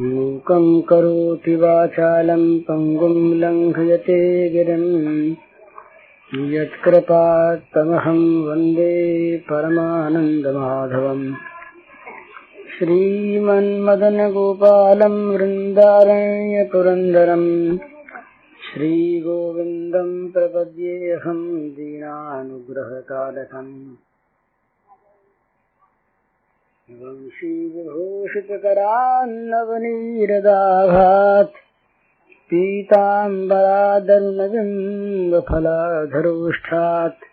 मूकं करोति वाचालं पङ्गुं लङ्घयते गिरिं यत्कृपात्तमहं वन्दे परमानन्दमाधवम्। श्रीमन्मदनगोपालं वृन्दारण्यपुरन्दरं श्रीगोविन्दं प्रपद्येऽहं दीनानुग्रहकालकम्। वंशीविभूषितकरान्नवनीरदाभात् पीताम्बरादरुणबिम्बफलाधरोष्ठात्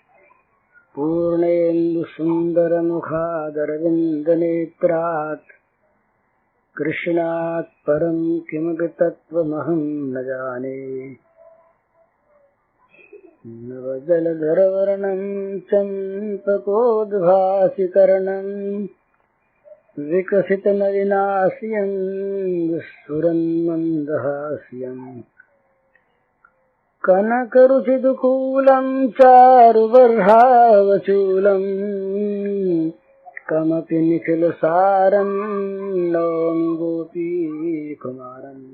पूर्णेन्दुसुन्दरमुखादरविन्दनेत्रात् कृष्णात् परं किमपि तत्त्वमहं न जाने। नवजलधरवर्णं चम्पकोद्भासिकर्णम् विकसितनलिनास्यं विस्फुरन्मन्दहास्यम् कनकरुचिदुकूलं चारुबर्हावचूलं कमपि निखिलसारं नौमि गोपीकुमारम्।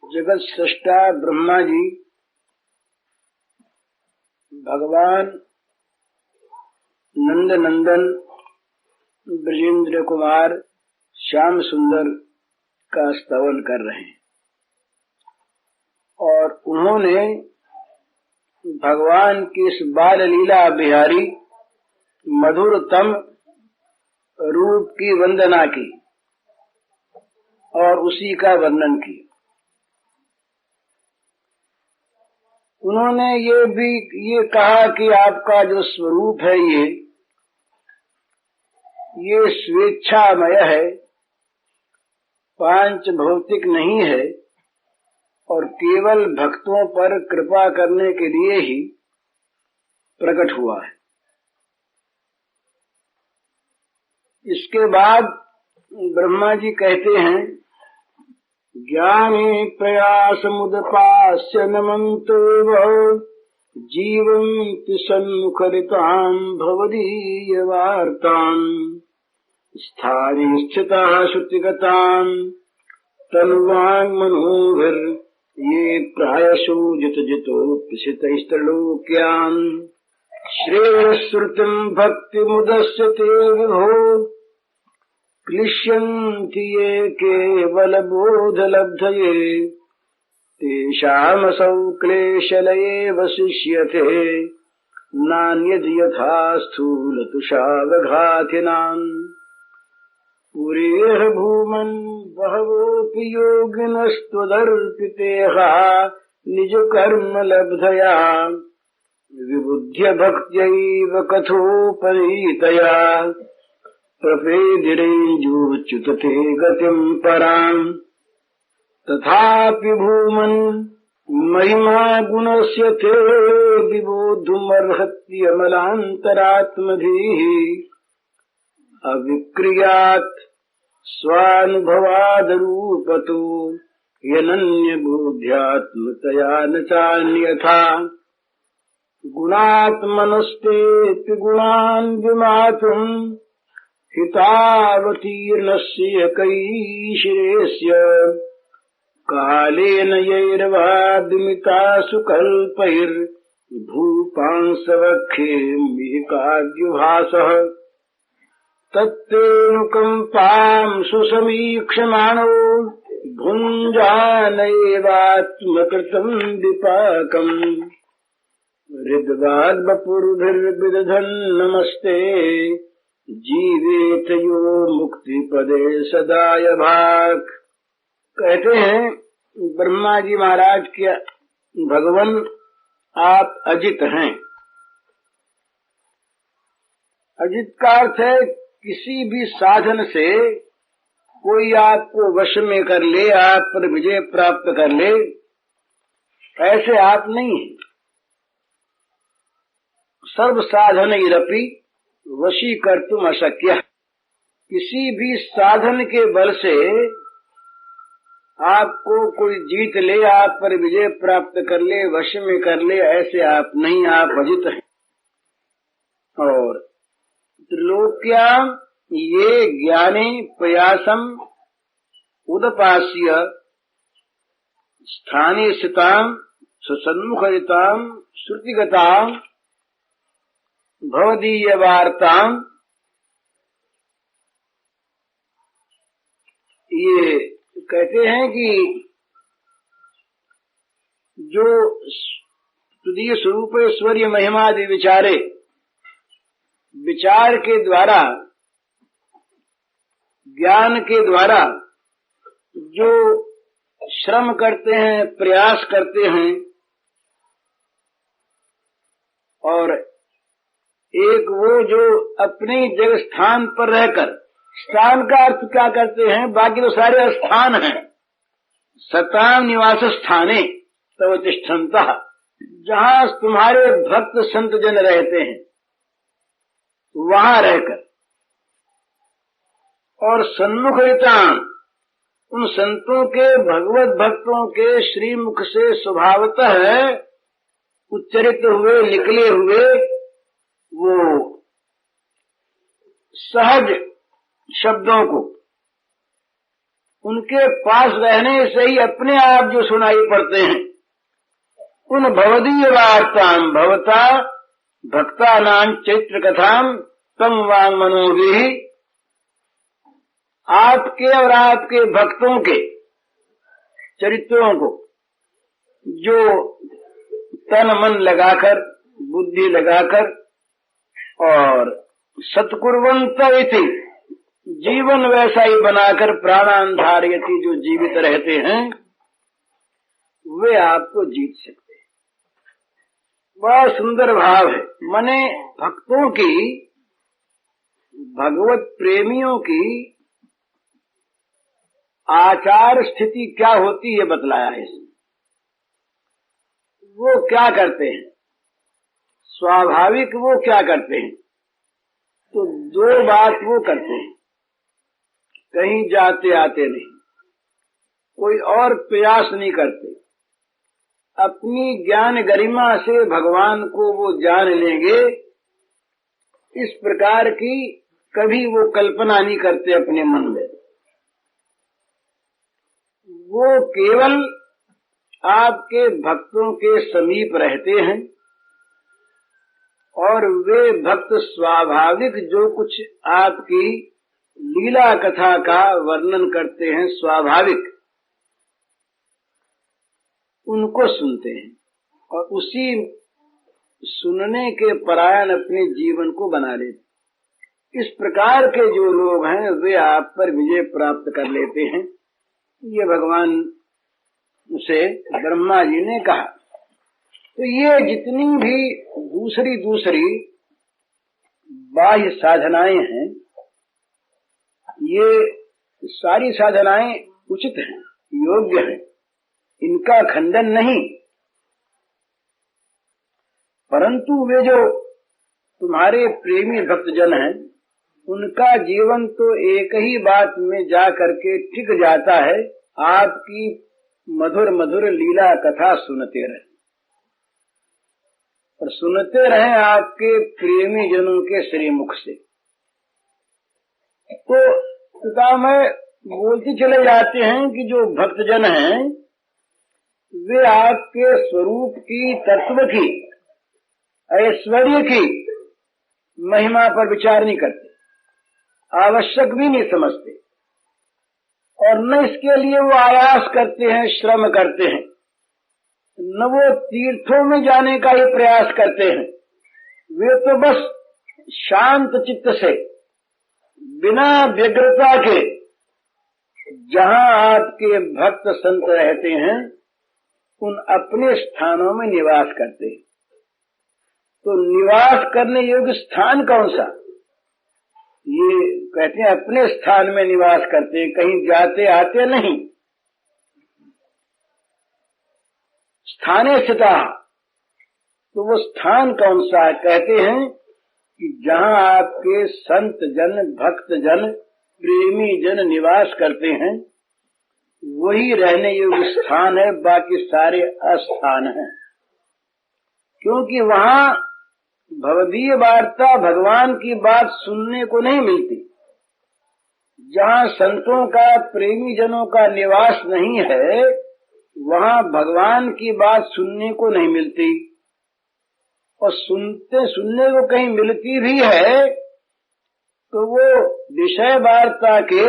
जगत सृष्टा ब्रह्मा जी भगवान नंद नंदन ब्रजेंद्र कुमार श्याम सुंदर का स्तवन कर रहे हैं और उन्होंने भगवान की इस बाल लीला बिहारी मधुरतम रूप की वंदना की और उसी का वर्णन किया। उन्होंने ये कहा कि आपका जो स्वरूप है ये स्वेच्छामय है, पांच भौतिक नहीं है और केवल भक्तों पर कृपा करने के लिए ही प्रकट हुआ है। इसके बाद ब्रह्मा जी कहते हैं, ज्ञाने प्रयासमुदपास्य नमन्तेव जीवन्ति सन्मुखरितां भवदीयवार्तां स्थाने स्थिताः श्रुतिगतां तन्वाङ्मनोभिर् ये प्रायशो जितजितोऽप्यसितैस्त्रलोक्यां श्रेयःश्रुतिं भक्तिमुदस्य ते विभो क्लिश्यन्ति ये केवलबोधलब्धये तेषामसौ क्लेशलये वशिष्यते नान्यद् यथा स्थूलतुषावघातिनाम्। पुरेह भूमन् बहवोऽपि योगिनस्त्वदर्पितेह निजकर्मलब्धया विबुध्य भक्त्यैव कथोपरीतया प्रपेदिरेजुच्युतते गतिम् पराम्। तथापि भूमन् महिमा गुणस्य ते विबोधुमर्हत्यमलान्तरात्मभिः अविक्रियात् स्वानुभवादरूपतो यनन्यबुद्ध्यात्मतया न चान्यथा। गुणात्मनस्तेऽपि गुणान् विमातुम् हितावतीर्णस्य कैशिरेस्य कालेन यैर्वादिमितासु कल्पैर्भूपांसवक्षे मिहिकाद्युभासः तत्तेऽनुकम्पां सुसमीक्षमाणो भुञ्जानैवात्मकृतं विपाकम् हृद्वाग्वपुर्भिर्विदधन् नमस्ते जीवेत यो मुक्तिपदे सदाय भाक्। कहते हैं ब्रह्मा जी महाराज के, भगवन आप अजित हैं। अजित का अर्थ है किसी भी साधन से कोई आपको वश में कर ले, आप पर विजय प्राप्त कर ले, ऐसे आप नहीं हैं। सर्व साधनैरपि वशीकर्तुम् अशक्यः। किसी भी साधन के बल से आपको कोई जीत ले, आप पर विजय प्राप्त कर ले, वश में कर ले, ऐसे आप नहीं, आप अजित हैं। और त्रिलोक्याम ये ज्ञाने प्रयासम उदपास्य स्थाने स्थितां सुसन्मुखरितां श्रुतिगतां भवदीय वार्तां। ये कहते हैं कि जो तुदीय स्वरूप ऐश्वर्य महिमादि विचारे, विचार के द्वारा, ज्ञान के द्वारा जो श्रम करते हैं, प्रयास करते हैं, और एक वो जो अपनी जगह स्थान पर रहकर, स्थान का अर्थ क्या करते हैं, बाकी तो सारे स्थान हैं। सताम निवास स्थाने तव तिष्ठन्तः, जहां तुम्हारे भक्त संत जन रहते हैं वहां रहकर, और सन्मुखरितां, उन संतों के, भगवत भक्तों के श्रीमुख से स्वभावतः उच्चरित हुए, निकले हुए वो सहज शब्दों को उनके पास रहने से ही अपने आप जो सुनाई पड़ते हैं, उन भवदीय वार्तां भवता भक्तानां चैत्र कथां तम वांग मनोभिः, आपके और आपके भक्तों के चरित्रों को जो तन मन लगाकर, बुद्धि लगाकर और सत्कुर्वन्त इति, जीवन वैसा ही बनाकर प्राणान धारयति, जो जीवित रहते हैं वे आपको जीत सकते हैं। बड़ा सुंदर भाव है। माने भक्तों की, भगवत प्रेमियों की आचार स्थिति क्या होती है बतलाया है। वो क्या करते हैं, स्वाभाविक वो क्या करते हैं, तो दो बात वो करते हैं, कहीं जाते आते नहीं, कोई और प्रयास नहीं करते, अपनी ज्ञान गरिमा से भगवान को वो जान लेंगे, इस प्रकार की कभी वो कल्पना नहीं करते अपने मन में। वो केवल आपके भक्तों के समीप रहते हैं और वे भक्त स्वाभाविक जो कुछ आपकी लीला कथा का वर्णन करते हैं, स्वाभाविक उनको सुनते हैं और उसी सुनने के परायण अपने जीवन को बना लेते। इस प्रकार के जो लोग हैं वे आप पर विजय प्राप्त कर लेते हैं। ये भगवान से ब्रह्मा जी ने कहा। तो ये जितनी भी दूसरी दूसरी बाह्य साधनाएं हैं, ये सारी साधनाएं उचित हैं, योग्य हैं, इनका खंडन नहीं, परंतु वे जो तुम्हारे प्रेमी भक्तजन हैं उनका जीवन तो एक ही बात में जा करके टिक जाता है, आपकी मधुर मधुर लीला कथा सुनते रहे और सुनते रहे आपके प्रेमी जनों के श्रीमुख से। तो पिता में बोलते चले जाते हैं कि जो भक्तजन हैं वे आपके स्वरूप की, तत्व की, ऐश्वर्य की महिमा पर विचार नहीं करते, आवश्यक भी नहीं समझते और न इसके लिए वो आयास करते हैं, श्रम करते हैं, न वो तीर्थों में जाने का ही प्रयास करते हैं। वे तो बस शांत चित्त से, बिना व्यग्रता के, जहां आपके भक्त संत रहते हैं उन अपने स्थानों में निवास करते हैं। तो निवास करने योग्य स्थान कौन सा? ये कहते हैं अपने स्थान में निवास करते हैं, कहीं जाते आते नहीं। स्थाने स्थिता, तो वो स्थान कौन सा है? कहते हैं कि जहां आपके संत जन, भक्त जन, प्रेमी जन निवास करते हैं वही रहने योग्य स्थान है, बाकी सारे अस्थान हैं। क्योंकि वहां भवदीय वार्ता, भगवान की बात सुनने को नहीं मिलती। जहाँ संतों का, प्रेमी जनों का निवास नहीं है, वहाँ भगवान की बात सुनने को नहीं मिलती, और सुनने को कहीं मिलती भी है तो वो विषय वार्ता के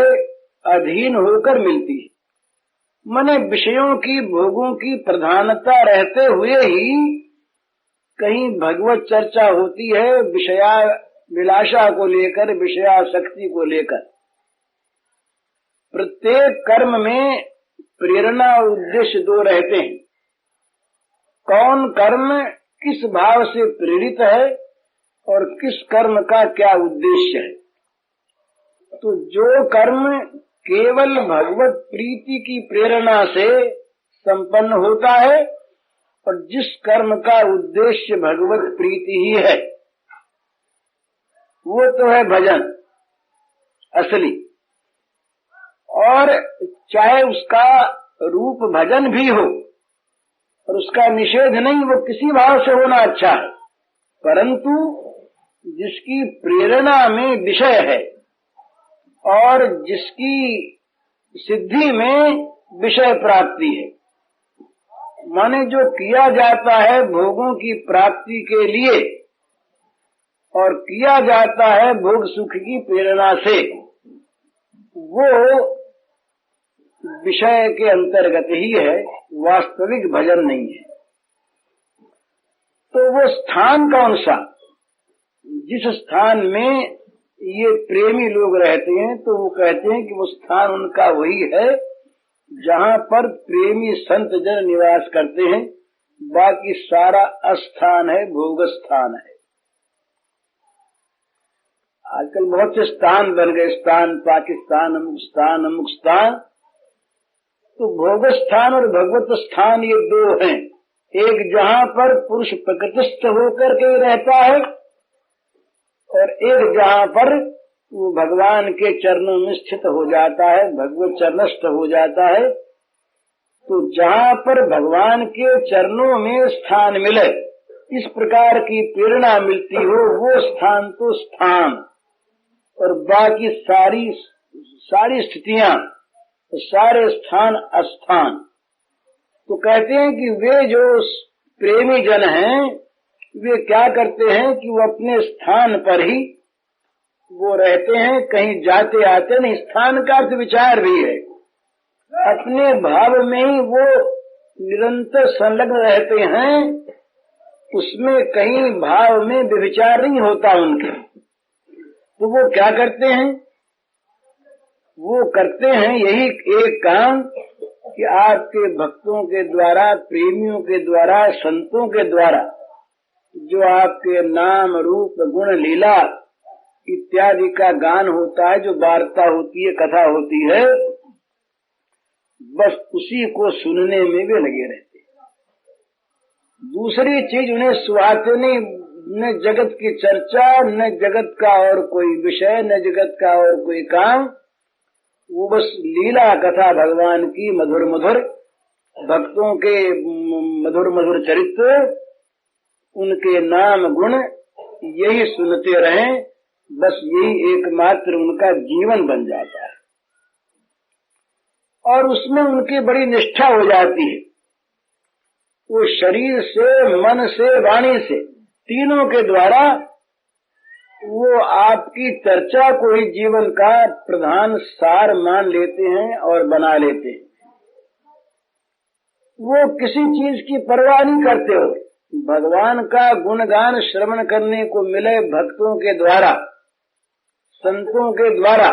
अधीन होकर मिलती है। माने विषयों की, भोगों की प्रधानता रहते हुए ही कहीं भगवत चर्चा होती है, विषया विलासा को लेकर, विषयासक्ति को लेकर। प्रत्येक कर्म में प्रेरणा और उद्देश्य दो रहते हैं। कौन कर्म किस भाव से प्रेरित है और किस कर्म का क्या उद्देश्य है। तो जो कर्म केवल भगवत प्रीति की प्रेरणा से संपन्न होता है और जिस कर्म का उद्देश्य भगवत प्रीति ही है, वो तो है भजन असली। और चाहे उसका रूप भजन भी हो और उसका निषेध नहीं, वो किसी भाव से होना अच्छा है, परंतु जिसकी प्रेरणा में विषय है और जिसकी सिद्धि में विषय प्राप्ति है, माने जो किया जाता है भोगों की प्राप्ति के लिए और किया जाता है भोग सुख की प्रेरणा से, वो विषय के अंतर्गत ही है, वास्तविक भजन नहीं है। तो वो स्थान कौन सा, जिस स्थान में ये प्रेमी लोग रहते हैं, तो वो कहते हैं कि वो स्थान उनका वही है जहाँ पर प्रेमी संत जन निवास करते हैं, बाकी सारा अस्थान है, भोग स्थान है। आजकल बहुत से स्थान बन गए, स्थान पाकिस्तान, अमुक स्थान। तो भोग स्थान और भगवत स्थान ये दो हैं। एक जहाँ पर पुरुष प्रकृतिस्थ होकर के रहता है और एक जहाँ पर वो भगवान के चरणों में स्थित हो जाता है, भगवत चरणस्थ हो जाता है। तो जहाँ पर भगवान के चरणों में स्थान मिले, इस प्रकार की प्रेरणा मिलती हो, वो स्थान तो स्थान, और बाकी सारी स्थितियां, सारे स्थान अस्थान। तो कहते हैं कि वे जो प्रेमी जन हैं, वे क्या करते हैं कि वो अपने स्थान पर ही वो रहते हैं, कहीं जाते आते नहीं। स्थान का अर्थ विचार भी है, अपने भाव में ही वो निरंतर संलग्न रहते हैं, उसमें कहीं भाव में व्यभिचार नहीं होता उनके। तो वो क्या करते हैं, वो करते हैं यही एक काम कि आपके भक्तों के द्वारा, प्रेमियों के द्वारा, संतों के द्वारा जो आपके नाम रूप गुण लीला इत्यादि का गान होता है, जो वार्ता होती है, कथा होती है, बस उसी को सुनने में वे लगे रहते हैं। दूसरी चीज उन्हें सुहाते नहीं, न जगत की चर्चा, न जगत का और कोई विषय, न जगत का और कोई काम। वो बस लीला कथा भगवान की मधुर मधुर, भक्तों के मधुर मधुर चरित्र, उनके नाम गुण, यही सुनते रहें, बस यही एकमात्र उनका जीवन बन जाता है। और उसमें उनकी बड़ी निष्ठा हो जाती है। वो शरीर से, मन से, वाणी से, तीनों के द्वारा वो आपकी चर्चा को ही जीवन का प्रधान सार मान लेते हैं और बना लेते हैं। वो किसी चीज की परवाह नहीं करते हो, भगवान का गुणगान श्रवण करने को मिले भक्तों के द्वारा, संतों के द्वारा,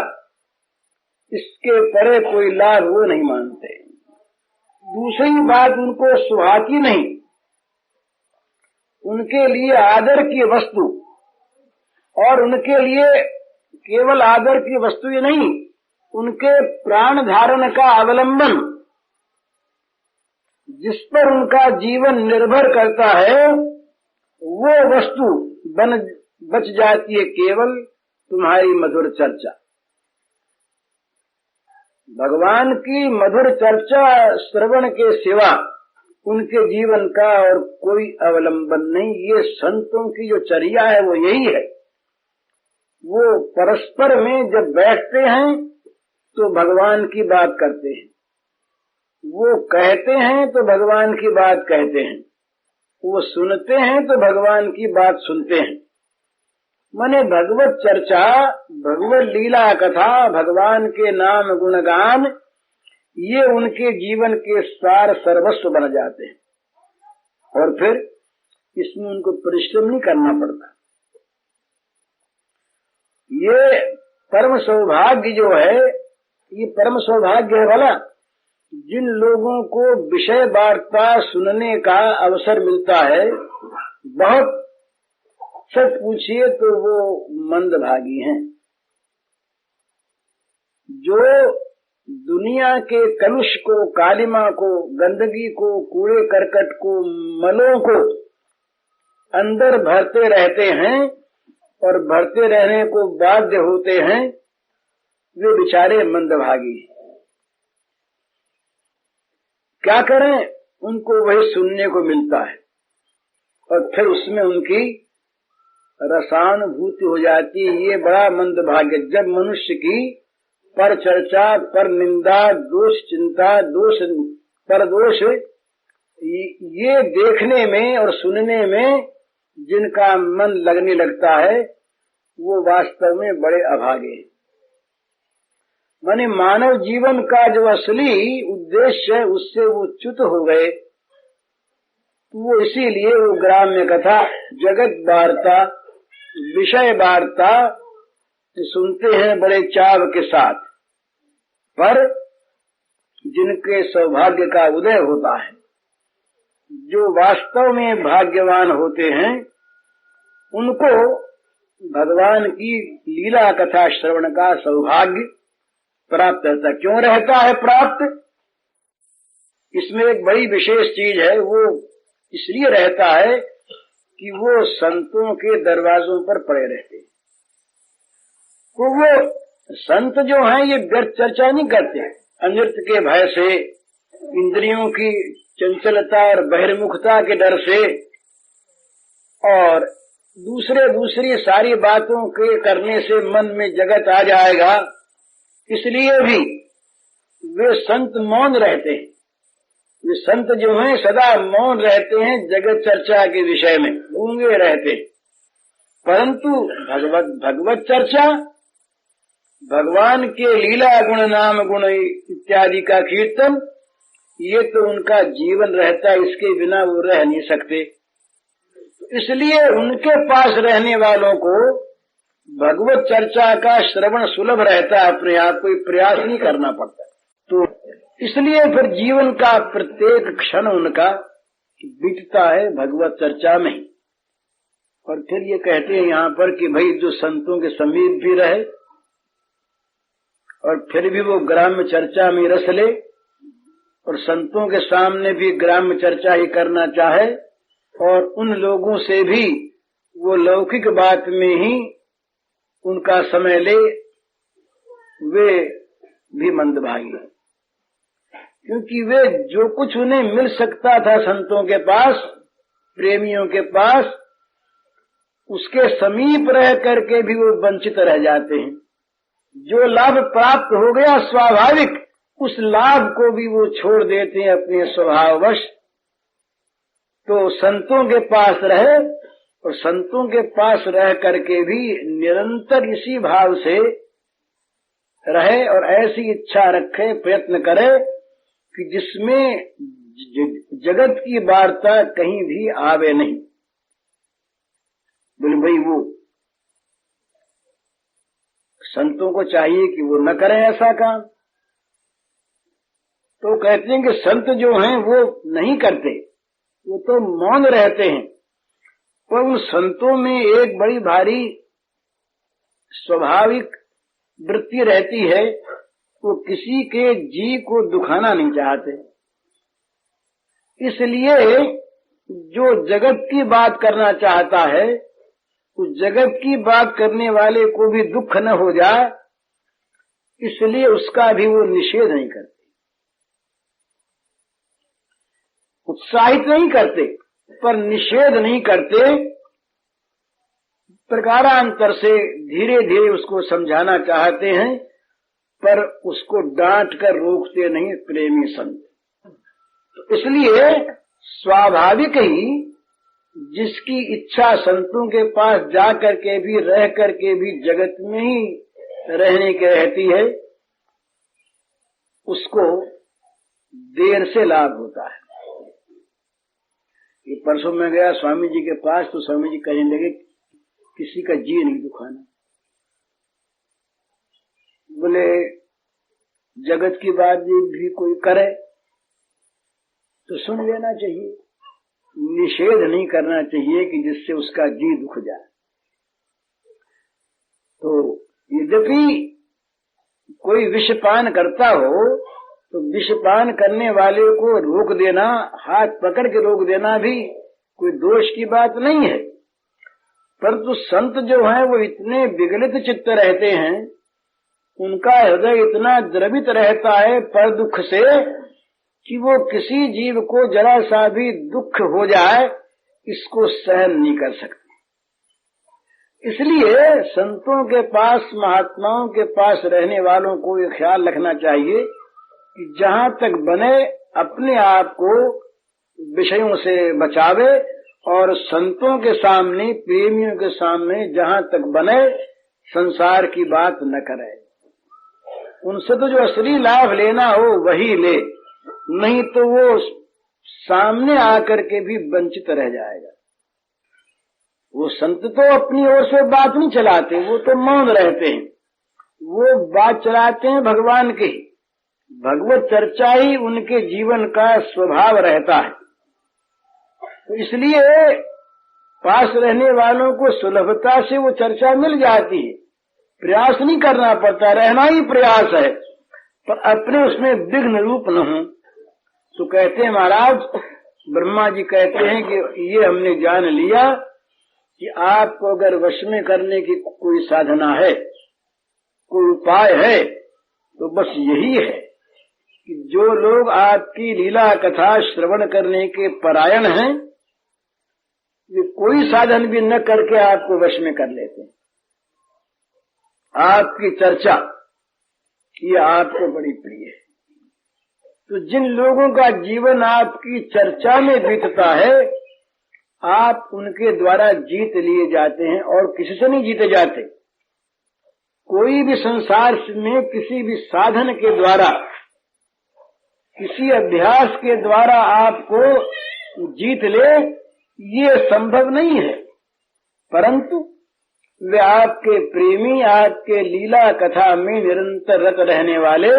इसके परे कोई लाभ वो नहीं मानते। दूसरी बात, उनको सुहाती नहीं, उनके लिए आदर की वस्तु, और उनके लिए केवल आदर की वस्तु ही नहीं, उनके प्राण धारण का अवलंबन, जिस पर उनका जीवन निर्भर करता है, वो वस्तु बच जाती है केवल तुम्हारी मधुर चर्चा। भगवान की मधुर चर्चा श्रवण के सिवा उनके जीवन का और कोई अवलंबन नहीं। ये संतों की जो चर्या है वो यही है। वो परस्पर में जब बैठते हैं तो भगवान की बात करते हैं, वो कहते हैं तो भगवान की बात कहते हैं, वो सुनते हैं तो भगवान की बात सुनते हैं। माने भगवत चर्चा, भगवत लीला कथा, भगवान के नाम गुणगान, ये उनके जीवन के सार सर्वस्व बन जाते हैं। और फिर इसमें उनको परिश्रम नहीं करना पड़ता। ये परम सौभाग्य जो है, ये परम सौभाग्य है भला जिन लोगों को विषय वार्ता सुनने का अवसर मिलता है। बहुत सच पूछिए तो वो मंदभागी हैं, जो दुनिया के कलुष को, कालिमा को, गंदगी को, कूड़े करकट को, मलों को अंदर भरते रहते हैं और भरते रहने को बाध्य होते हैं, वे बेचारे मंदभागी। क्या करें, उनको वही सुनने को मिलता है और फिर उसमें उनकी रसानुभूति हो जाती है। ये बड़ा मंदभाग्य जब मनुष्य की पर चर्चा, पर निंदा, दोष चिंता, दोष पर दोष, ये देखने में और सुनने में जिनका मन लगने लगता है, वो वास्तव में बड़े अभागे हैं। माने मानव जीवन का जो असली उद्देश्य है, उससे वो च्युत हो गए। वो इसीलिए वो ग्राम्य कथा, जगत वार्ता, विषय वार्ता सुनते हैं बड़े चाव के साथ। पर जिनके सौभाग्य का उदय होता है, जो वास्तव में भाग्यवान होते हैं, उनको भगवान की लीला कथा श्रवण का सौभाग्य प्राप्त रहता। क्यों रहता है प्राप्त? इसमें एक बड़ी विशेष चीज है। वो इसलिए रहता है कि वो संतों के दरवाजों पर पड़े रहते। तो वो संत जो हैं, ये व्यर्थ चर्चा नहीं करते। अनृत के भय से, इंद्रियों की चंचलता और बहिर्मुखता के डर से और दूसरी सारी बातों के करने से मन में जगत आ जाएगा, इसलिए भी वे संत मौन रहते हैं। वे संत जो हैं सदा मौन रहते हैं, जगत चर्चा के विषय में गूंगे रहते हैं। परंतु भगवत चर्चा, भगवान के लीला गुण, नाम गुण इत्यादि का कीर्तन, ये तो उनका जीवन रहता है। इसके बिना वो रह नहीं सकते। इसलिए उनके पास रहने वालों को भगवत चर्चा का श्रवण सुलभ रहता है, अपने आप कोई प्रयास नहीं करना पड़ता। तो इसलिए फिर जीवन का प्रत्येक क्षण उनका बीतता है भगवत चर्चा में ही। और फिर ये कहते हैं यहाँ पर कि भाई जो संतों के समीप भी रहे और फिर भी वो ग्राम्य चर्चा में रस ले और संतों के सामने भी ग्राम्य चर्चा ही करना चाहे और उन लोगों से भी वो लौकिक बात में ही उनका समय ले, वे भी मंदभागी हैं। क्योंकि वे जो कुछ उन्हें मिल सकता था संतों के पास, प्रेमियों के पास, उसके समीप रह करके भी वो वंचित रह जाते हैं। जो लाभ प्राप्त हो गया स्वाभाविक, उस लाभ को भी वो छोड़ देते हैं अपने स्वभाववश। तो संतों के पास रहे और संतों के पास रह करके भी निरंतर इसी भाव से रहे और ऐसी इच्छा रखे, प्रयत्न करे कि जिसमें जगत की वार्ता कहीं भी आवे नहीं। बोले भाई वो संतों को चाहिए कि वो न करें ऐसा काम। तो कहते हैं कि संत जो हैं वो नहीं करते, वो तो मौन रहते हैं। पर उन संतों में एक बड़ी भारी स्वाभाविक वृत्ति रहती है, वो किसी के जी को दुखाना नहीं चाहते। इसलिए जो जगत की बात करना चाहता है, उस जगत की बात करने वाले को भी दुख न हो जाए, इसलिए उसका भी वो निषेध नहीं करते, उत्साहित नहीं करते, पर निषेध नहीं करते। प्रकारांतर से धीरे धीरे उसको समझाना चाहते हैं पर उसको डांट कर रोकते नहीं प्रेमी संत। तो इसलिए स्वाभाविक ही जिसकी इच्छा संतों के पास जा करके भी रह करके भी जगत में ही रहने की रहती है, उसको देर से लाभ होता है। ये परसों में गया स्वामी जी के पास, तो स्वामी जी कहने लगे किसी का जी नहीं दुखाना। बोले जगत की बात भी कोई करे तो सुन लेना चाहिए, निषेध नहीं करना चाहिए कि जिससे उसका जी दुख जाए। तो यद्यपि कोई विषपान करता हो तो विषपान करने वाले को रोक देना, हाथ पकड़ के रोक देना भी कोई दोष की बात नहीं है। परंतु संत जो हैं वो इतने विगलित चित्त रहते हैं, उनका हृदय इतना द्रवित रहता है पर दुख से कि वो किसी जीव को जरा सा भी दुख हो जाए इसको सहन नहीं कर सकते। इसलिए संतों के पास, महात्माओं के पास रहने वालों को ये ख्याल रखना चाहिए कि जहाँ तक बने अपने आप को विषयों से बचावे और संतों के सामने, प्रेमियों के सामने जहाँ तक बने संसार की बात न करे। उनसे तो जो असली लाभ लेना हो वही ले, नहीं तो वो सामने आकर के भी वंचित रह जाएगा। वो संत तो अपनी ओर से बात नहीं चलाते, वो तो मौन रहते हैं, वो बात चलाते हैं भगवान की। भगवत चर्चा ही उनके जीवन का स्वभाव रहता है। तो इसलिए पास रहने वालों को सुलभता से वो चर्चा मिल जाती है, प्रयास नहीं करना पड़ता, रहना ही प्रयास है, पर अपने उसमें विघ्न रूप न हो। तो कहते हैं महाराज, ब्रह्मा जी कहते हैं कि ये हमने जान लिया कि आपको अगर वश में करने की कोई साधना है, कोई उपाय है, तो बस यही है कि जो लोग आपकी लीला कथा श्रवण करने के परायण हैं, वे कोई साधन भी न करके आपको वश में कर लेते हैं। आपकी चर्चा ये आपको बड़ी प्रिय है। तो जिन लोगों का जीवन आपकी चर्चा में बीतता है, आप उनके द्वारा जीत लिए जाते हैं और किसी से नहीं जीते जाते। कोई भी संसार में किसी भी साधन के द्वारा, किसी अभ्यास के द्वारा आपको जीत ले, ये संभव नहीं है। परंतु वे आपके प्रेमी, आपके लीला कथा में निरंतर रत रहने वाले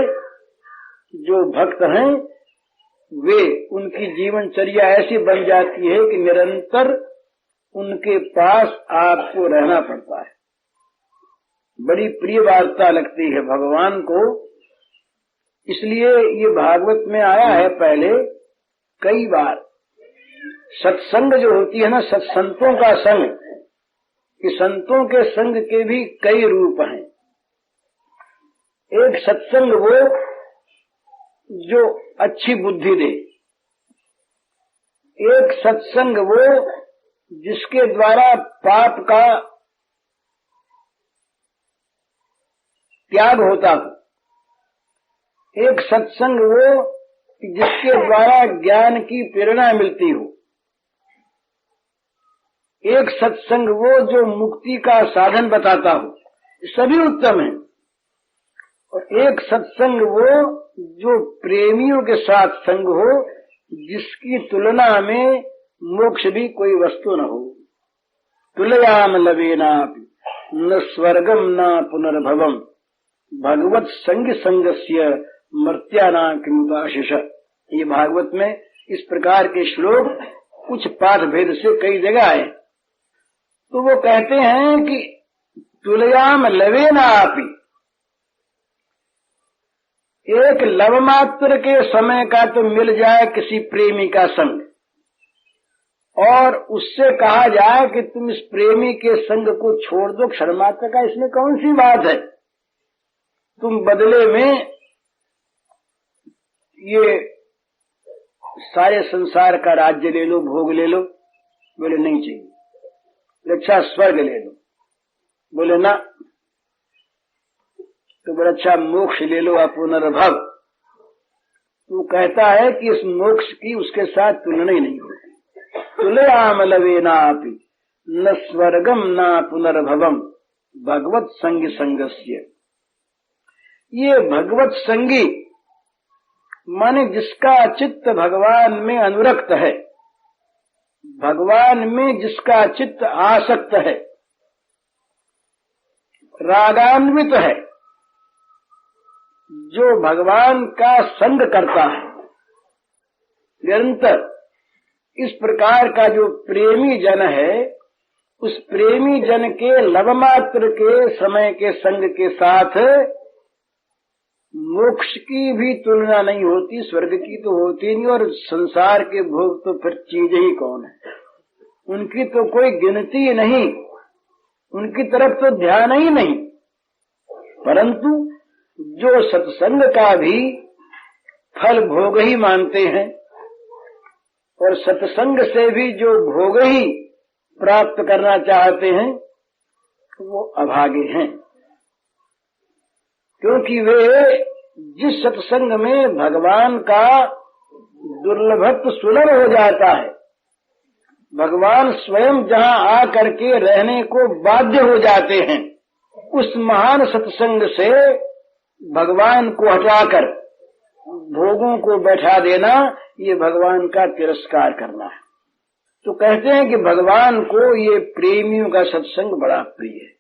जो भक्त हैं, वे, उनकी जीवनचर्या ऐसी बन जाती है कि निरंतर उनके पास आपको रहना पड़ता है। बड़ी प्रिय वार्ता लगती है भगवान को। इसलिए ये भागवत में आया है पहले कई बार। सत्संग जो होती है ना, सत्संतों का संग, कि संतों के संग के भी कई रूप हैं। एक सत्संग वो जो अच्छी बुद्धि दे, एक सत्संग वो जिसके द्वारा पाप का त्याग होता हो, एक सत्संग वो जिसके द्वारा ज्ञान की प्रेरणा मिलती हो, एक सत्संग वो जो मुक्ति का साधन बताता हो, सभी उत्तम है। और एक सत्संग वो जो प्रेमियों के साथ संग हो, जिसकी तुलना में मोक्ष भी कोई वस्तु न हो। तुलयाम लवेनापि न स्वर्गम न पुनर्भवम भगवत संग संगस्य मर्त्याना किमुपाशिष। ये भागवत में इस प्रकार के श्लोक कुछ पाठ भेद से कई जगह आए। तो वो कहते हैं कि तुलयाम लवेनापि, एक लव मात्र के समय का तो मिल जाए किसी प्रेमी का संग, और उससे कहा जाए कि तुम इस प्रेमी के संग को छोड़ दो, क्षण मात्र का, इसमें कौन सी बात है, तुम बदले में ये सारे संसार का राज्य ले लो, भोग ले लो। बोले नहीं चाहिए। अच्छा स्वर्ग ले लो। बोले ना। तो बड़ा अच्छा मोक्ष ले लो अपुनर्भव। वो कहता है कि इस मोक्ष की उसके साथ तुलना ही नहीं होती। तुलयाम लवेनापि न स्वर्गम न पुनर्भवम भगवत संग संगस्य। ये भगवत संगी माने जिसका चित्त भगवान में अनुरक्त है, भगवान में जिसका चित्त आसक्त है, रागान्वित है, जो भगवान का संग करता है निरंतर, इस प्रकार का जो प्रेमी जन है, उस प्रेमी जन के लवमात्र के समय के संग के साथ मोक्ष की भी तुलना नहीं होती, स्वर्ग की तो होती नहीं, और संसार के भोग तो फिर चीज ही कौन है, उनकी तो कोई गिनती नहीं, उनकी तरफ तो ध्यान ही नहीं। परंतु जो सत्संग का भी फल भोग ही मानते हैं और सत्संग से भी जो भोग ही प्राप्त करना चाहते हैं, वो अभागे हैं, क्योंकि वे जिस सत्संग में भगवान का दुर्लभत्व सुलभ हो जाता है, भगवान स्वयं जहाँ आ करके रहने को बाध्य हो जाते हैं, उस महान सत्संग से भगवान को हटाकर भोगों को बैठा देना, ये भगवान का तिरस्कार करना है। तो कहते हैं कि भगवान को ये प्रेमियों का सत्संग बड़ा प्रिय है।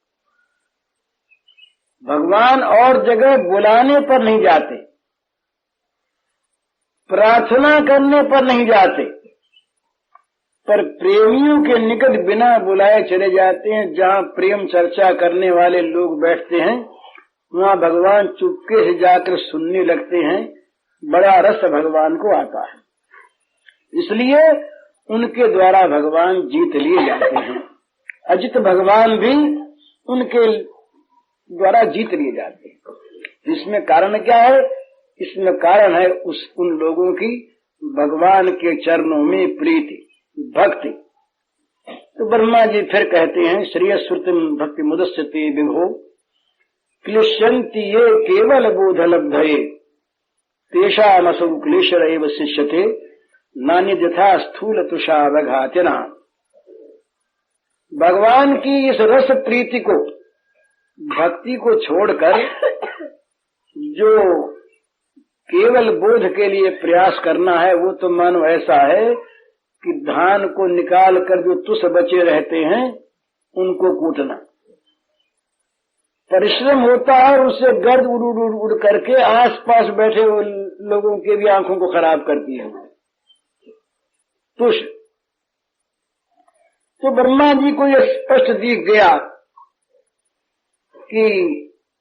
भगवान और जगह बुलाने पर नहीं जाते, प्रार्थना करने पर नहीं जाते, पर प्रेमियों के निकट बिना बुलाए चले जाते हैं। जहाँ प्रेम चर्चा करने वाले लोग बैठते हैं, वहाँ भगवान चुपके से जाकर सुनने लगते हैं, बड़ा रस भगवान को आता है, इसलिए उनके द्वारा भगवान जीत लिए जाते हैं। अजित भगवान भी उनके द्वारा जीत लिए जाते हैं। इसमें कारण क्या है? इसमें कारण है उन लोगों की भगवान के चरणों में प्रीति, भक्ति। तो ब्रह्मा जी फिर कहते हैं, श्रेयस्वृतिम भक्ति मुदस्यते विभो क्लिश्यन्ति ये केवल बोध लब्धये तेषामसौ क्लेशरेव शिष्यते नान्य यथा स्थूल तुषावघातना। भगवान की इस रस प्रीति को, भक्ति को छोड़कर जो केवल बोध के लिए प्रयास करना है, वो तो मानो ऐसा है कि धान को निकाल कर जो तुष बचे रहते हैं उनको कूटना। परिश्रम होता है, उससे गर्द उड़ करके आसपास बैठे लोगों के भी आंखों को खराब करती है तुष। तो ब्रह्मा जी को यह स्पष्ट दिख गया कि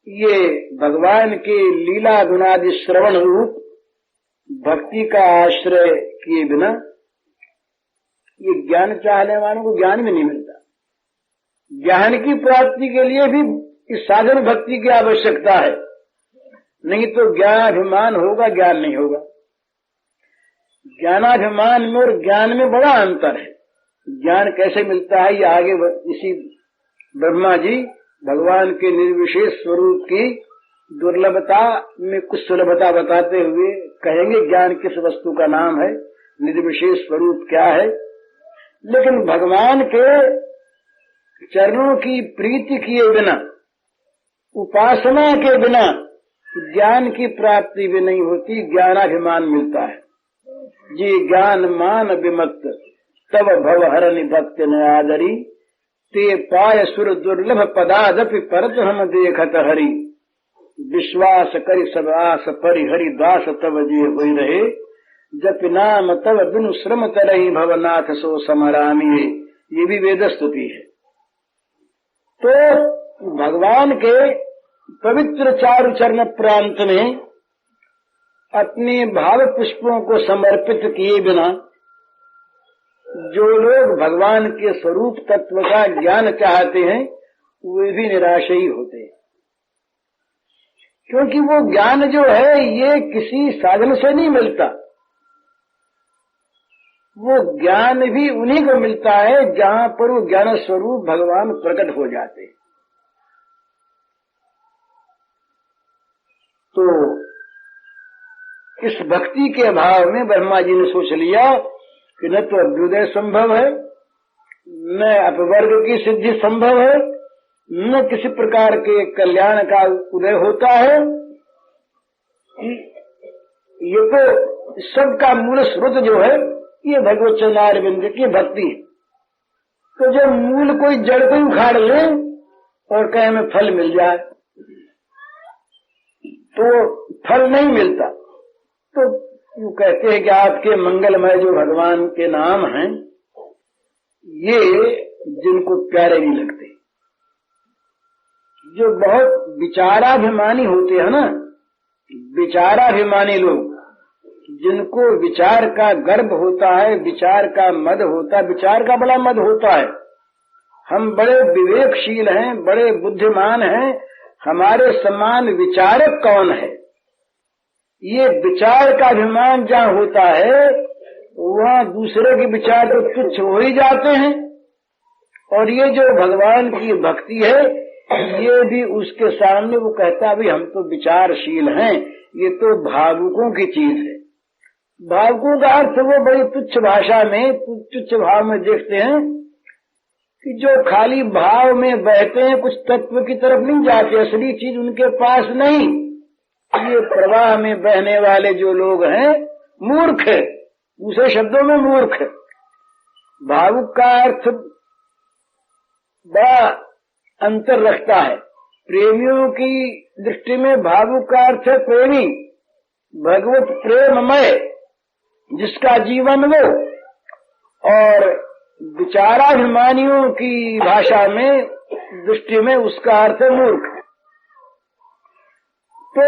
ये भगवान के लीला गुणादि श्रवण रूप भक्ति का आश्रय किए बिना ये ज्ञान चाहने वालों को ज्ञान भी नहीं मिलता। ज्ञान की प्राप्ति के लिए भी इस साधन भक्ति की आवश्यकता है, नहीं तो ज्ञानाभिमान होगा, ज्ञान नहीं होगा। ज्ञानाभिमान में और ज्ञान में बड़ा अंतर है। ज्ञान कैसे मिलता है, ये आगे इसी ब्रह्मा जी भगवान के निर्विशेष स्वरूप की दुर्लभता में कुछ सुलभता बताते हुए कहेंगे, ज्ञान किस वस्तु का नाम है, निर्विशेष स्वरूप क्या है। लेकिन भगवान के चरणों की प्रीति किए बिना, उपासना के बिना ज्ञान की प्राप्ति भी नहीं होती, ज्ञानाभिमान मिलता है। जी ज्ञान मान विमत्त तब भव हरनि भक्त नयादरी ते पाय सुर दुर्लभ पदादपि परत हम देखत हरि विश्वास करि सब आस परिहरि दास तब जे होई रहे जप नाम तब बिनु श्रम तरहि भवनाथ सो समरामी। ये भी वेद स्तुति है। तो भगवान के पवित्र चारु चरण प्रांत में अपने भाव पुष्पों को समर्पित किए बिना जो लोग भगवान के स्वरूप तत्व का ज्ञान चाहते हैं, वे भी निराश ही होते हैं, क्योंकि वो ज्ञान जो है ये किसी साधन से नहीं मिलता। वो ज्ञान भी उन्हीं को मिलता है जहाँ पर वो ज्ञान स्वरूप भगवान प्रकट हो जाते हैं। तो इस भक्ति के अभाव में ब्रह्मा जी ने सोच लिया कि न तो अभ्युदय संभव है, न अपवर्ग की सिद्धि संभव है, न किसी प्रकार के कल्याण का उदय होता है। ये तो सबका मूल स्रोत जो है ये भगवत चरणारविंद की भक्ति है। तो जब मूल कोई जड़ को उखाड़ ले और कहे में फल मिल जाए तो फल नहीं मिलता। तो यूँ कहते हैं कि आपके मंगलमय जो भगवान के नाम हैं ये जिनको प्यारे नहीं लगते, जो बहुत विचाराभिमानी होते हैं ना, विचाराभिमानी लोग, जिनको विचार का गर्व होता है, विचार का मद होता है, विचार का बड़ा मद होता है, हम बड़े विवेकशील हैं, बड़े बुद्धिमान हैं, हमारे समान विचारक कौन है, ये विचार का अभिमान जहाँ होता है वहाँ दूसरे के विचार तो तुच्छ हो ही जाते हैं। और ये जो भगवान की भक्ति है ये भी उसके सामने वो कहता है हम तो विचारशील हैं, ये तो भावुकों की चीज है। भावुकों का अर्थ वो बड़ी तुच्छ भाषा में, तुच्छ भाव में देखते हैं कि जो खाली भाव में बहते हैं, कुछ तत्व की तरफ नहीं जाते, असली चीज उनके पास नहीं। ये प्रवाह में बहने वाले जो लोग हैं मूर्ख है, दूसरे शब्दों में मूर्ख है। भावुक का अर्थ बड़ा अंतर रखता है। प्रेमियों की दृष्टि में भावुक का अर्थ है प्रेमी, भगवत प्रेममय जिसका जीवन वो, और विचाराभिमानियों की भाषा में दृष्टि में उसका अर्थ है मूर्ख। तो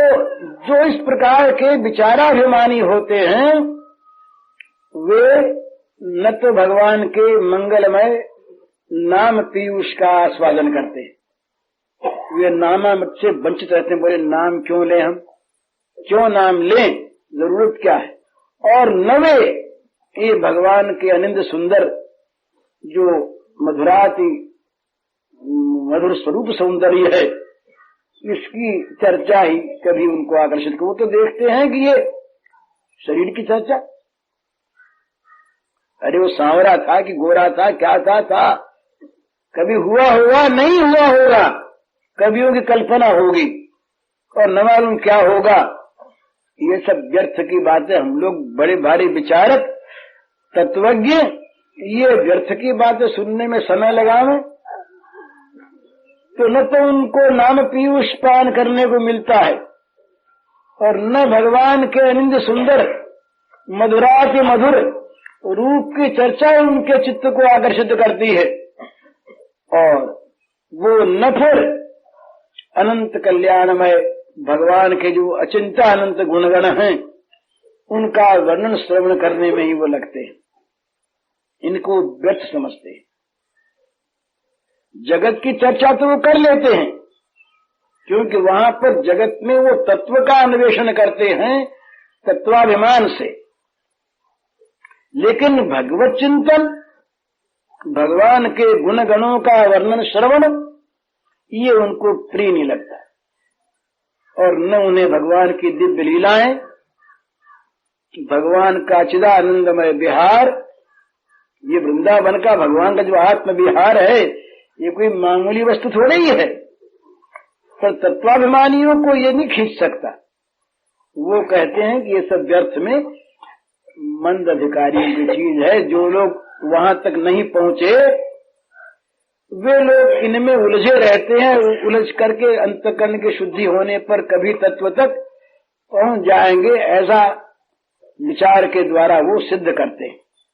जो इस प्रकार के विचाराभिमानी होते हैं वे न तो भगवान के मंगलमय नाम पीयूष का आस्वादन करते हैं, वे नामामृत से वंचित रहते हैं। बोले नाम क्यों लें, हम क्यों नाम लें, जरूरत क्या है। और न वे ये भगवान के अनिंद सुंदर जो मधुराति मधुर स्वरूप सौंदर्य है इसकी चर्चा ही कभी उनको आकर्षित कर। वो तो देखते हैं कि ये शरीर की चर्चा, अरे वो सांवरा था कि गोरा था, क्या था, कभी हुआ होगा, नहीं हुआ होगा, कवियों की कल्पना होगी और न मालूम क्या होगा। ये सब व्यर्थ की बातें, हम लोग बड़े भारी विचारक तत्वज्ञ ये व्यर्थ की बातें सुनने में समय लगावे तो न तो उनको नाम पीयूष पान करने को मिलता है और न भगवान के अनिंद सुंदर मधुराति मधुर रूप की चर्चा उनके चित्त को आकर्षित करती है, और वो न फिर अनंत कल्याणमय भगवान के जो अचिंत्य अनंत गुणगण हैं उनका वर्णन श्रवण करने में ही वो लगते हैं, इनको व्यर्थ समझते हैं। जगत की चर्चा तो वो कर लेते हैं क्योंकि वहां पर जगत में वो तत्व का अन्वेषण करते हैं तत्वाभिमान से, लेकिन भगवत चिंतन, भगवान के गुण गणों का वर्णन श्रवण ये उनको प्रिय नहीं लगता, और न उन्हें भगवान की दिव्य लीलाएं, भगवान का चिदानंदमय विहार, ये वृंदावन का भगवान का जो आत्म विहार है ये कोई मामूली वस्तु थोड़ी ही है। पर तत्वाभिमानियों को ये नहीं खींच सकता, वो कहते हैं कि ये सब व्यर्थ में मंद अधिकारियों की चीज है। जो लोग वहां तक नहीं पहुंचे वे लोग इनमें उलझे रहते हैं, उलझ करके अंतःकरण की शुद्धि होने पर कभी तत्व तक पहुंच जाएंगे, ऐसा विचार के द्वारा वो सिद्ध करते हैं।